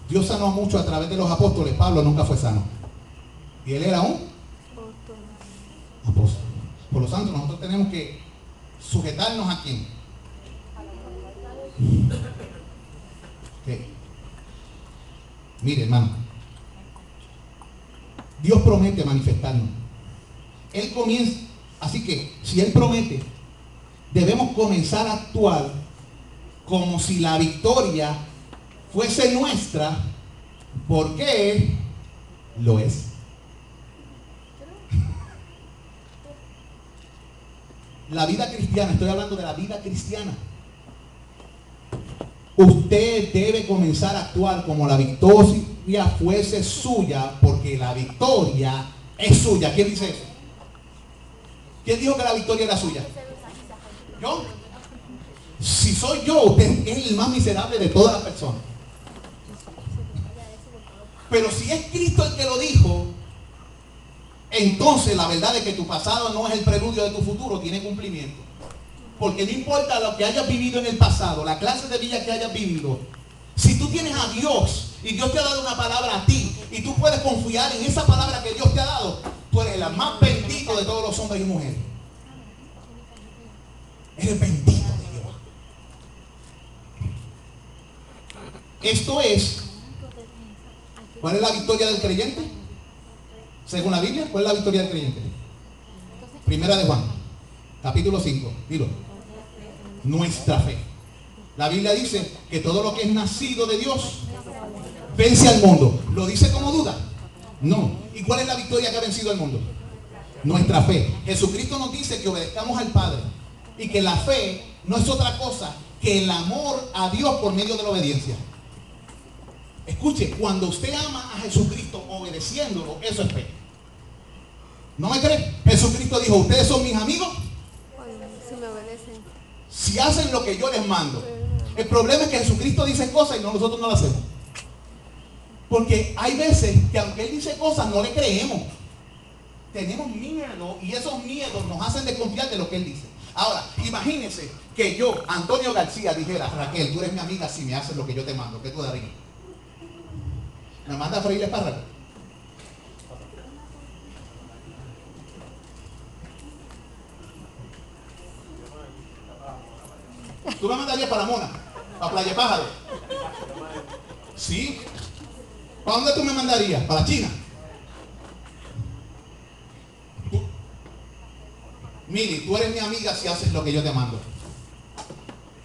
Dios sanó mucho a través de los apóstoles, Pablo nunca fue sano. Y él era un apóstol. Por lo tanto, nosotros tenemos que sujetarnos a quién. Okay. Mire, hermano, Dios promete manifestarnos. Él comienza, así que si Él promete, debemos comenzar a actuar como si la victoria fuese nuestra, porque lo es. La vida cristiana, estoy hablando de la vida cristiana. Usted debe comenzar a actuar como la victoria fuese suya, porque la victoria es suya. ¿Quién dice eso? ¿Quién dijo que la victoria era suya? ¿Yo? Si soy yo, usted es el más miserable de todas las personas. Pero si es Cristo el que lo dijo, entonces la verdad es que tu pasado no es el preludio de tu futuro, tiene cumplimiento. Porque no importa lo que hayas vivido en el pasado, la clase de vida que hayas vivido, si tú tienes a Dios y Dios te ha dado una palabra a ti y tú puedes confiar en esa palabra que Dios te ha dado, tú eres el más bendito de todos los hombres y mujeres. Eres bendito de Dios. Esto es, ¿cuál es la victoria del creyente? Según la Biblia, ¿cuál es la victoria del creyente? Primera de Juan, capítulo 5, dilo. Nuestra fe. La Biblia dice que todo lo que es nacido de Dios vence al mundo. ¿Lo dice como duda? No. ¿Y cuál es la victoria que ha vencido al mundo? Nuestra fe. Jesucristo nos dice que obedezcamos al Padre y que la fe no es otra cosa que el amor a Dios por medio de la obediencia. Escuche, cuando usted ama a Jesucristo obedeciéndolo, eso es fe. ¿No me cree? Jesucristo dijo, ustedes son mis amigos Si me obedecen. si hacen lo que yo les mando. El problema es que Jesucristo dice cosas y nosotros no las hacemos. Porque hay veces que aunque Él dice cosas, no le creemos. Tenemos miedo y esos miedos nos hacen desconfiar de lo que Él dice. Ahora, imagínense que yo, Antonio García, dijera, Raquel, tú eres mi amiga si me haces lo que yo te mando. ¿Qué tú darías? ¿Me manda a freír espárragos? ¿Tú me mandarías para Mona? ¿Para Playa Pájaro? ¿Sí? ¿Para dónde tú me mandarías? ¿Para China? Miri, tú eres mi amiga si haces lo que yo te mando.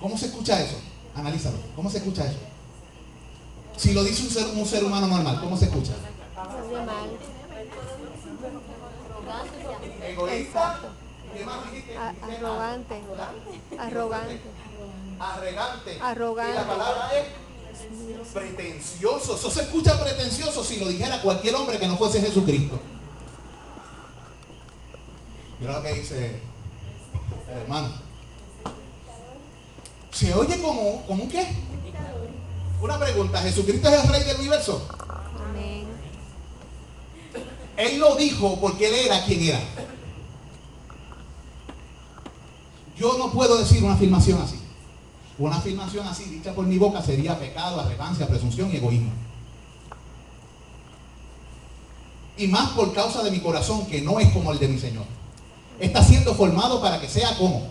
¿Cómo se escucha eso? Analízalo. ¿Cómo se escucha eso? Si lo dice un ser humano normal, ¿cómo se escucha? Oye mal. Egoísta. ¿Qué más dijiste? Arrogante. Arrogante. Arrogante. Arrogante. Y la palabra es pretencioso. Eso se escucha pretencioso si lo dijera cualquier hombre que no fuese Jesucristo. Mira lo que dice el hermano. ¿Se oye como un qué? Una pregunta. ¿Jesucristo es el rey del universo? Amén. Él lo dijo porque él era quien era. Yo no puedo decir una afirmación así. Una afirmación así dicha por mi boca sería pecado, arrogancia, presunción y egoísmo. Y más por causa de mi corazón, que no es como el de mi Señor. Está siendo formado para que sea como.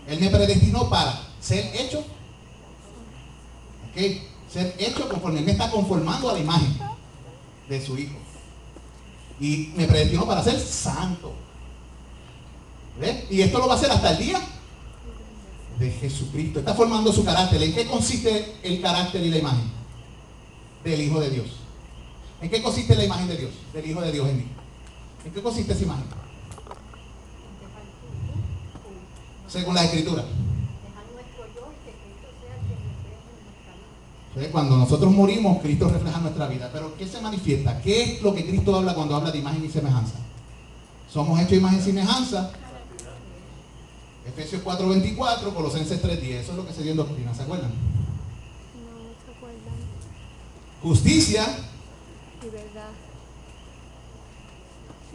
Él me predestinó para ser hecho. ¿Ok? Ser hecho conforme. Él me está conformando a la imagen de su Hijo. Y me predestinó para ser santo. ¿Ves? Y esto lo va a hacer hasta el día de Jesucristo. Está formando su carácter. ¿En qué consiste el carácter y la imagen del Hijo de Dios? ¿En qué consiste la imagen de Dios? Del Hijo de Dios en mí. ¿En qué consiste esa imagen? Según la Escritura. Entonces, cuando nosotros morimos, Cristo refleja nuestra vida. Pero ¿qué se manifiesta? ¿Qué es lo que Cristo habla cuando habla de imagen y semejanza? Somos hechos imagen y semejanza. Efesios 4:24, Colosenses 3:10. Eso es lo que se dio en doctrina, ¿se acuerdan? No se acuerdan. Justicia. Y verdad.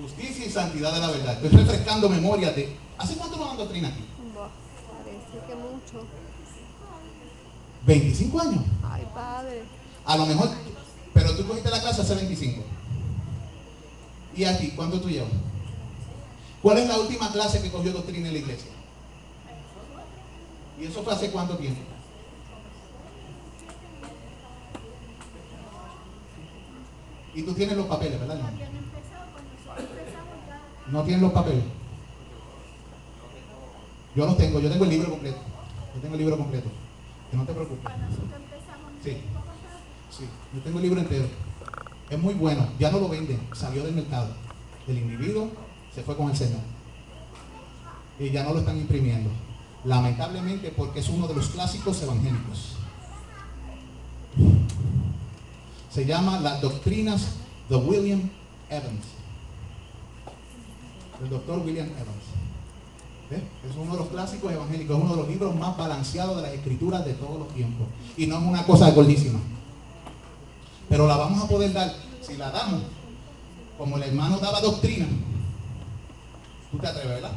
Justicia y santidad de la verdad. Estoy refrescando memoria de... ¿Hace cuánto nos dan doctrina aquí? Bah, parece que mucho. 25 años. Ay, padre. A lo mejor, pero tú cogiste la clase hace 25. ¿Y aquí? ¿Cuánto tú llevas? ¿Cuál es la última clase que cogió doctrina en la iglesia? ¿Y eso fue hace cuánto tiempo? Y tú tienes los papeles, ¿verdad, hermano? ¿No tienes los papeles? Yo los tengo, yo tengo el libro completo. Yo tengo el libro completo. Que no te preocupes. Sí, sí, yo tengo el libro entero. Es muy bueno, ya no lo venden, salió del mercado. El individuo se fue con el Señor. Y ya no lo están imprimiendo. Lamentablemente, porque es uno de los clásicos evangélicos. Se llama Las Doctrinas de William Evans. El doctor William Evans. Es uno de los clásicos evangélicos, es uno de los libros más balanceados de las escrituras de todos los tiempos. Y no es una cosa gordísima. Pero la vamos a poder dar, si la damos, como el hermano daba doctrina. ¿Tú te atreves, verdad?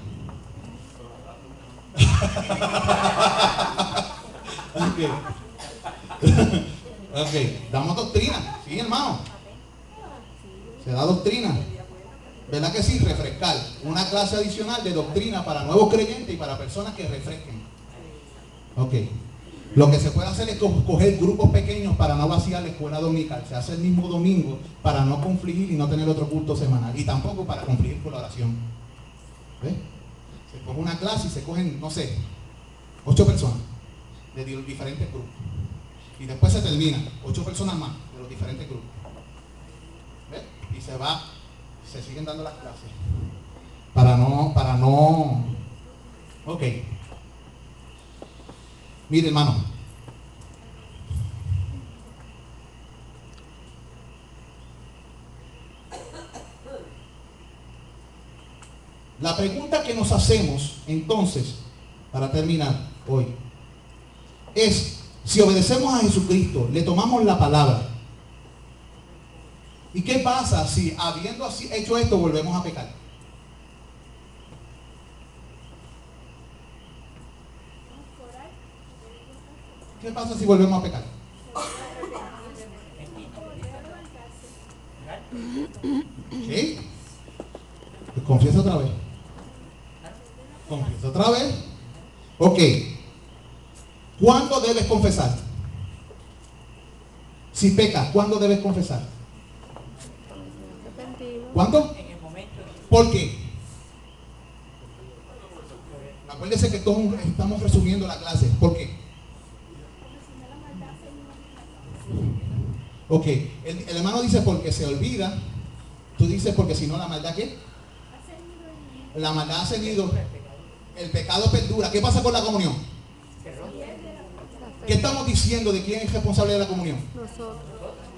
Ok, damos doctrina, sí, hermano. Se da doctrina. ¿Verdad que sí? Refrescar. Una clase adicional de doctrina para nuevos creyentes y para personas que refresquen. Ok. Lo que se puede hacer es coger grupos pequeños para no vaciar la escuela dominical. Se hace el mismo domingo para no confligir y no tener otro culto semanal. Y tampoco para confligir con la oración. ¿Ves? Se coge una clase y se cogen, no sé, 8 personas de diferentes grupos. Y después se termina, 8 personas más de los diferentes grupos. ¿Ves? Y se siguen dando las clases. Para no. Ok. Mire, hermano. La pregunta que nos hacemos, entonces, para terminar hoy, es, si obedecemos a Jesucristo, le tomamos la palabra, ¿y qué pasa si, habiendo hecho esto, volvemos a pecar? ¿Qué pasa si volvemos a pecar? ¿Sí? Pues confiesa otra vez. Confiesa otra vez. Ok. ¿Cuándo debes confesar? Si pecas, ¿cuándo debes confesar? ¿Cuándo? ¿Por qué? Acuérdense que todos estamos resumiendo la clase. ¿Por qué? Ok, el hermano dice porque se olvida. Tú dices porque si no la maldad, ¿qué? La maldad ha seguido. El pecado perdura. ¿Qué pasa con la comunión? ¿Qué estamos diciendo de quién es responsable de la comunión? Nosotros.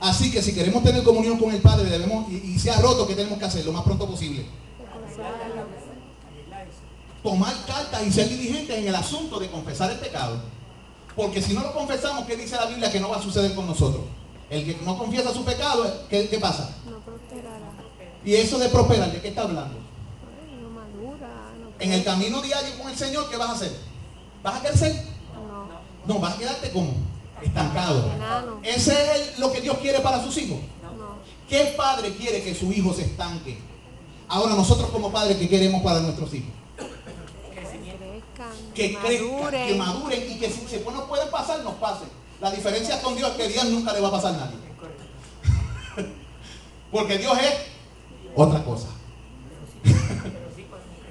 Así que si queremos tener comunión con el Padre, debemos, y se ha roto, ¿qué tenemos que hacer? Lo más pronto posible. Tomar cartas y ser diligentes en el asunto de confesar el pecado. Porque si no lo confesamos, ¿qué dice la Biblia que no va a suceder con nosotros? El que no confiesa su pecado, ¿qué pasa? No prosperará. Y eso de prosperar, ¿de qué está hablando? No madura. No En el camino diario con el Señor, ¿qué vas a hacer? ¿Vas a crecer? No. No, vas a quedarte como estancado. Enano. Ese es lo que Dios quiere para sus hijos. No. ¿Qué padre quiere que su hijo se estanque? Ahora nosotros como padres, ¿qué queremos para nuestros hijos? Que crezcan, que maduren y que si se nos pueden pasar, nos pasen. La diferencia con Dios es que Dios nunca le va a pasar a nadie. Porque Dios es otra cosa.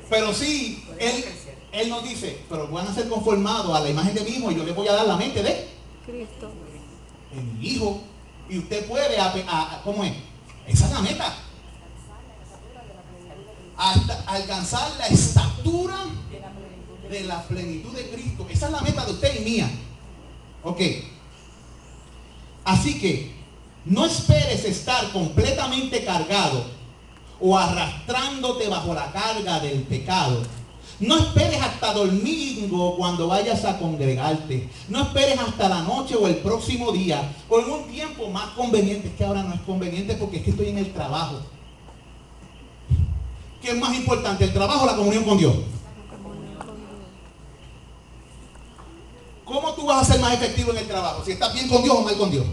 Pero sí, Él nos dice, pero van a ser conformados a la imagen de mi hijo y yo les voy a dar la mente de Cristo. En mi hijo. Y usted puede, ¿cómo es? Esa es la meta. Hasta alcanzar la estatura de la plenitud de Cristo. Esa es la meta de usted y mía. Ok. Así que no esperes estar completamente cargado o arrastrándote bajo la carga del pecado. No esperes hasta domingo cuando vayas a congregarte. No esperes hasta la noche o el próximo día o en un tiempo más conveniente. Es que ahora no es conveniente porque es que estoy en el trabajo. ¿Qué es más importante, el trabajo o la comunión con Dios? ¿Cómo tú vas a ser más efectivo en el trabajo? ¿Si estás bien con Dios o mal con Dios?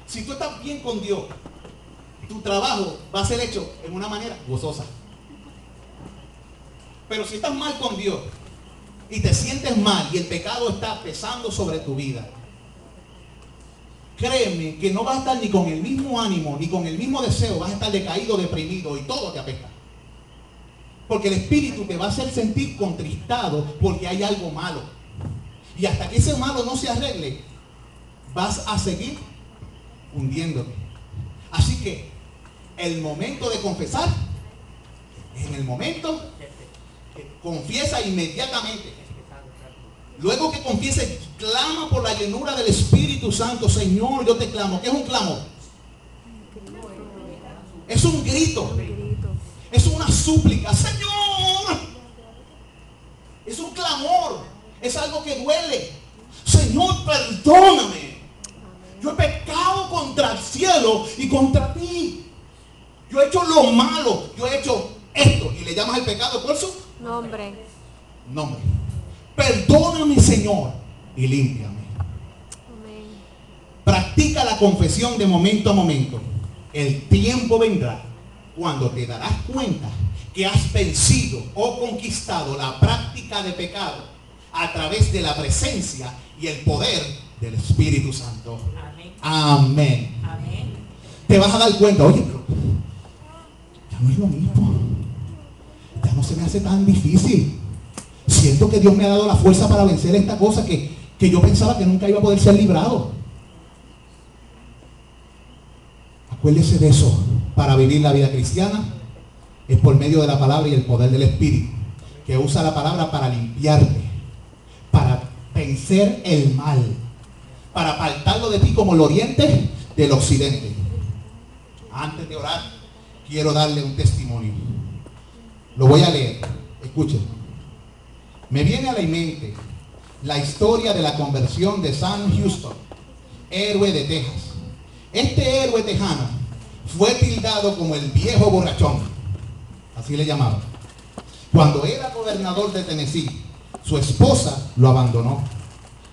Si tú estás bien con Dios, tu trabajo va a ser hecho en una manera gozosa. Pero si estás mal con Dios y te sientes mal y el pecado está pesando sobre tu vida, créeme que no vas a estar ni con el mismo ánimo ni con el mismo deseo, vas a estar decaído, deprimido y todo te apesta. Porque el espíritu te va a hacer sentir contristado porque hay algo malo. Y hasta que ese malo no se arregle, vas a seguir hundiéndote. Así que el momento de confesar es en el momento que confiesa inmediatamente. Luego que confiese, clama por la llenura del Espíritu Santo. Señor, yo te clamo. ¿Qué es un clamor? Es un grito. Es una súplica. Señor. Es un clamor. Es algo que duele. Señor, perdóname. Yo he pecado contra el cielo y contra ti. Yo he hecho lo malo. Yo he hecho esto. Y le llamas el pecado por su nombre. Perdóname, Señor, y límpiame. Amén. Practica la confesión de momento a momento. El tiempo vendrá cuando te darás cuenta que has vencido o conquistado la práctica de pecado a través de la presencia y el poder del Espíritu Santo. Amén. Amén. Te vas a dar cuenta, oye, pero ya no es lo mismo. Ya no se me hace tan difícil. Siento que Dios me ha dado la fuerza para vencer esta cosa que yo pensaba que nunca iba a poder ser librado. Acuérdese de eso. Para vivir la vida cristiana es por medio de la palabra y el poder del Espíritu, que usa la palabra para limpiarte, para vencer el mal, para apartarlo de ti como el oriente del occidente. Antes de orar, quiero darle un testimonio. Lo voy a leer. Escuchen. Me viene a la mente la historia de la conversión de Sam Houston, héroe de Texas. Este héroe tejano fue tildado como el viejo borrachón, así le llamaban. Cuando era gobernador de Tennessee, su esposa lo abandonó.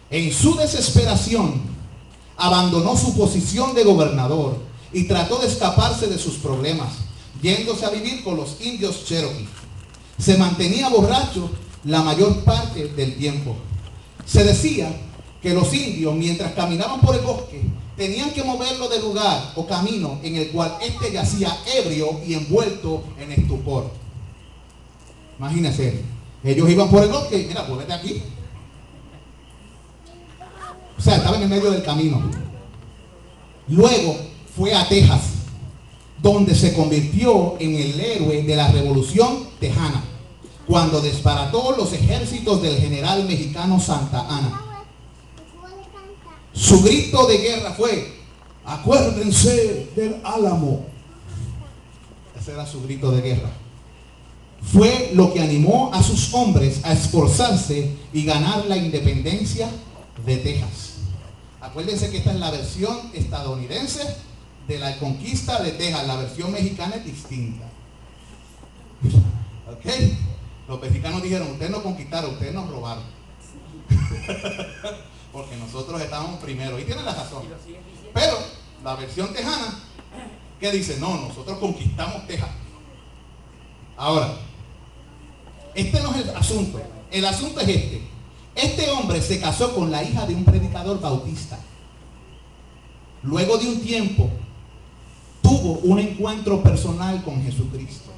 En su desesperación, abandonó su posición de gobernador y trató de escaparse de sus problemas, yéndose a vivir con los indios Cherokee. Se mantenía borracho la mayor parte del tiempo. Se decía que los indios, mientras caminaban por el bosque, tenían que moverlo de lugar o camino en el cual éste yacía ebrio y envuelto en estupor. Imagínense, ellos iban por el bosque y mira, vuélvete aquí. O sea, estaba en el medio del camino. Luego fue a Texas, donde se convirtió en el héroe de la Revolución Tejana, cuando desbarató los ejércitos del general mexicano Santa Anna. Su grito de guerra fue: acuérdense del Álamo. Ese era su grito de guerra. Fue lo que animó a sus hombres a esforzarse y ganar la independencia de Texas. Acuérdense que esta es la versión estadounidense de la conquista de Texas. La versión mexicana es distinta. ¿Ok? Los mexicanos dijeron: ustedes no conquistaron, ustedes nos robaron. Porque nosotros estábamos primero. Y tienen la razón. Pero la versión tejana, ¿qué dice? No, nosotros conquistamos Texas. Ahora, este no es el asunto. El asunto es este. Este hombre se casó con la hija de un predicador bautista. Luego de un tiempo, tuvo un encuentro personal con Jesucristo.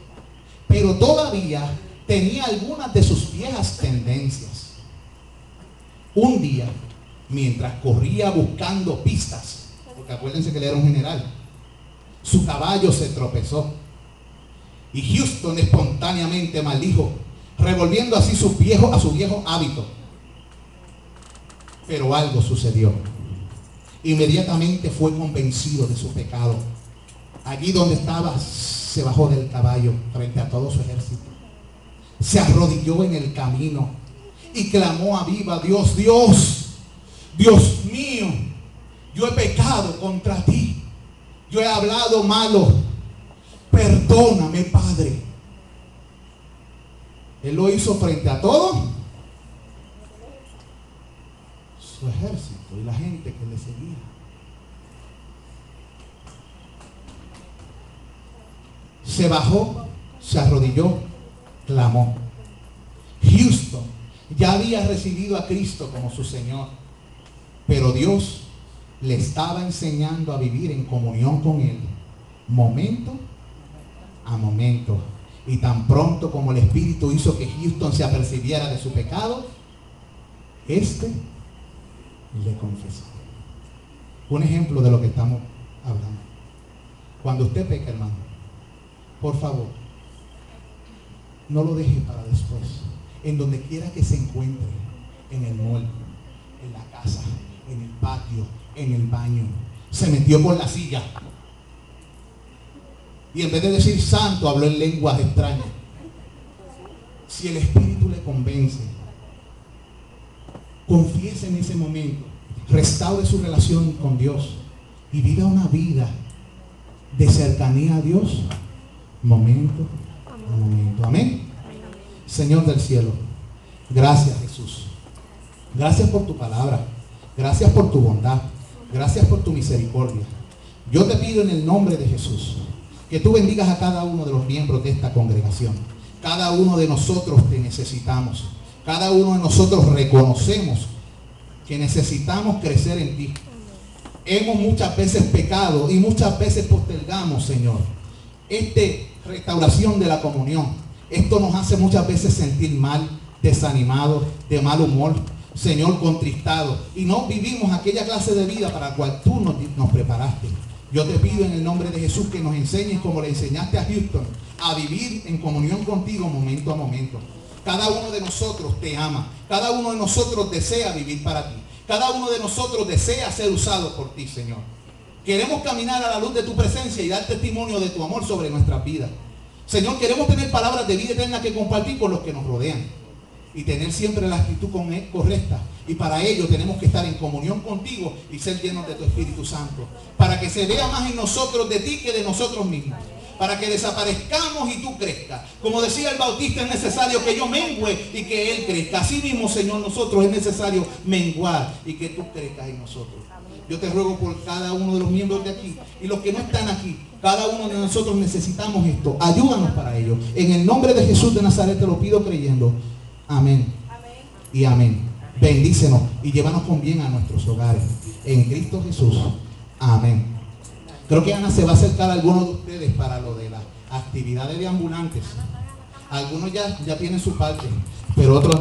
Pero todavía tenía algunas de sus viejas tendencias. Un día, mientras corría buscando pistas, porque acuérdense que él era un general, su caballo se tropezó. Y Houston espontáneamente maldijo, revolviendo así a su viejo hábito. Pero algo sucedió. Inmediatamente fue convencido de su pecado. Allí donde estaba, se bajó del caballo frente a todo su ejército. Se arrodilló en el camino y clamó a viva Dios: Dios, Dios mío, yo he pecado contra ti. Yo he hablado malo. Perdóname, Padre. Él lo hizo frente a todo su ejército y la gente que le seguía. Se bajó, se arrodilló, clamó. Houston ya había recibido a Cristo como su Señor, pero Dios le estaba enseñando a vivir en comunión con Él, momento a momento. Y tan pronto como el Espíritu hizo que Houston se apercibiera de su pecado, le confesó. Un ejemplo de lo que estamos hablando. Cuando usted peca, hermano, por favor, no lo deje para después. En donde quiera que se encuentre, en el mall, en la casa, en el patio, en el baño, se metió por la silla y en vez de decir santo, habló en lenguas extrañas. Si el Espíritu le convence, confiese en ese momento, restaure su relación con Dios y viva una vida de cercanía a Dios, momento a momento. Amén. Señor del cielo, gracias, Jesús. Gracias por tu palabra. Gracias por tu bondad. Gracias por tu misericordia. Yo te pido en el nombre de Jesús que tú bendigas a cada uno de los miembros de esta congregación. Cada uno de nosotros te necesitamos. Cada uno de nosotros reconocemos que necesitamos crecer en ti. Hemos muchas veces pecado y muchas veces postergamos, Señor, restauración de la comunión. Esto nos hace muchas veces sentir mal, desanimados, de mal humor, Señor, contristados. Y no vivimos aquella clase de vida para la cual tú nos preparaste. Yo te pido en el nombre de Jesús que nos enseñes, como le enseñaste a Houston, a vivir en comunión contigo momento a momento. Cada uno de nosotros te ama. Cada uno de nosotros desea vivir para ti. Cada uno de nosotros desea ser usado por ti, Señor. Queremos caminar a la luz de tu presencia y dar testimonio de tu amor sobre nuestras vidas. Señor, queremos tener palabras de vida eterna que compartir con los que nos rodean. Y tener siempre la actitud correcta. Y para ello tenemos que estar en comunión contigo y ser llenos de tu Espíritu Santo. Para que se vea más en nosotros de ti que de nosotros mismos. Para que desaparezcamos y tú crezcas. Como decía el Bautista, es necesario que yo mengüe y que Él crezca. Así mismo, Señor, nosotros es necesario menguar y que tú crezcas en nosotros. Yo te ruego por cada uno de los miembros de aquí y los que no están aquí. Cada uno de nosotros necesitamos esto. Ayúdanos para ello. En el nombre de Jesús de Nazaret te lo pido creyendo. Amén. Y amén. Bendícenos y llévanos con bien a nuestros hogares. En Cristo Jesús. Amén. Creo que Ana se va a acercar a algunos de ustedes para lo de las actividades de ambulantes. Algunos ya tienen su parte, pero otros